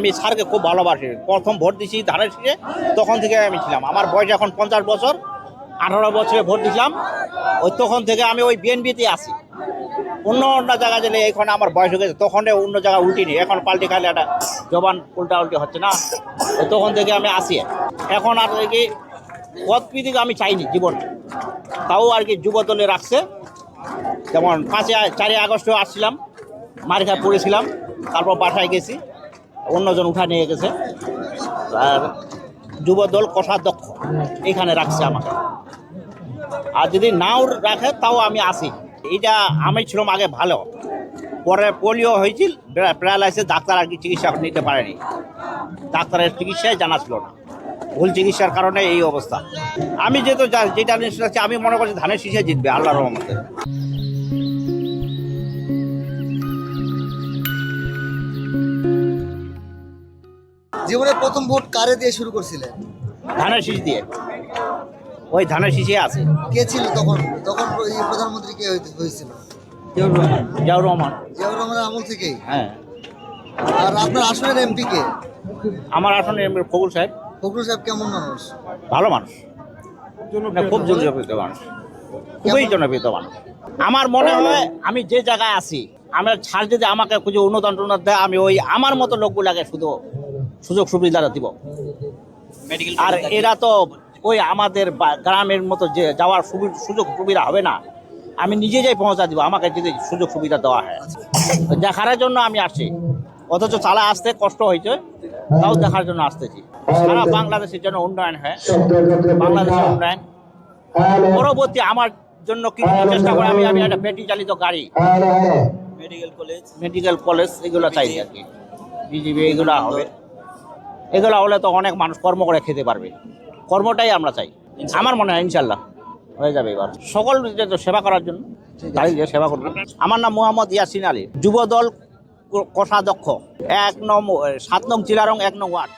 আমি স্যারকে খুব ভালোবাসি। প্রথম ভোট দিছি ধানের শীষে, তখন থেকে আমি ছিলাম। আমার বয়স এখন 50 বছর, 18 বছরে ভোট দিছিলাম। ওই তখন থেকে আমি ওই বিএনপিতে আছি। অন্য জায়গায় গেলে এখন আমার বয়স হয়ে গেছে, তখন অন্য জায়গায় উল্টিনি, এখন পাল্টি খাইলে একটা জবান উল্টা উল্টি হচ্ছে না। তখন থেকে আমি আসি। এখন আর কি পদবিদিকে আমি চাইনি জীবনে, তাও আর কি যুব দলে রাখছে। যেমন 4ই আগস্টও আসছিলাম, মার খায় পড়েছিলাম, তারপর বাসায় গেছি, অন্যজন উঠা নিয়ে গেছে। আর যুবদল কোষাধ্যক্ষ এইখানে রাখছে আমাকে। আর যদি নাও রাখে তাও আমি আসি। এইটা আমি ছিলাম আগে ভালো, পরে পোলিও হয়েছিল, প্যারালাইসিস, ডাক্তার আর কি চিকিৎসা নিতে পারেনি। ডাক্তারের চিকিৎসায় জানা ছিল না, ভুল চিকিৎসার কারণে এই অবস্থা। আমি যেহেতু যেটা নিশ্চিত আমি মনে করছি ধানের শীষে জিতবে আল্লাহর রহমতে। জীবনের প্রথম ভোট কারে দিয়ে শুরু করছিলেন? ধানের শীষ দিয়ে, ওই ধানের শীষে আছে। কে ছিল তখন? তখন এই প্রধানমন্ত্রী কে হয়েছিল? জিয়াউর রহমান। জিয়াউর রহমানের আমল থেকেই। হ্যাঁ। আর আপনার আসনের এমপি কে? আমার আসলে ফখরুল সাহেব। ফখরুল সাহেব কেমন মানুষ? ভালো মানুষ, খুব জনপ্রিয় মানুষ, খুবই জনপ্রিয় মানুষ। আমার মনে হয় আমি যে জায়গায় আছি, আমার ছাড় যদি আমাকে খুঁজে অনুদান দেয়, আমি ওই আমার মতো লোকগুলাকে শুধু সুযোগ সুবিধা দিব। আর এরা তো ওই আমাদের গ্রামের মতো যে যাওয়ার সুযোগ সুবিধা হবে না, আমি নিজে যাই পৌঁছা দিব আমাকে যদি সুযোগ সুবিধা দেওয়া হয়। দেখার জন্য আমি আসছি, অথচ চালা আসতে কষ্ট হয়েছে, তাও দেখার জন্য আসতেছি। সারা বাংলাদেশের জন্য উন্নয়ন হয়, বাংলাদেশের উন্নয়ন পরবর্তী আমার জন্য কি চেষ্টা করে আমি একটা ব্যাটারি চালিত গাড়ি, মেডিকেল কলেজ এগুলো চাই আর কি। বিজিবি এগুলো হবে, এগুলো হলে তো অনেক মানুষ কর্ম করে খেতে পারবে। কর্মটাই আমরা চাই, আমার মনে হয় ইনশাল্লাহ হয়ে যাবে। এবার সকল সেবা করার জন্য গাড়ি দিয়ে সেবা করবে। আমার নাম মোহাম্মদ ইয়াসিন আলী, যুবদল কোষাধ্যক্ষ, 7 নং চিলারং 1 নং ওয়ার্ড।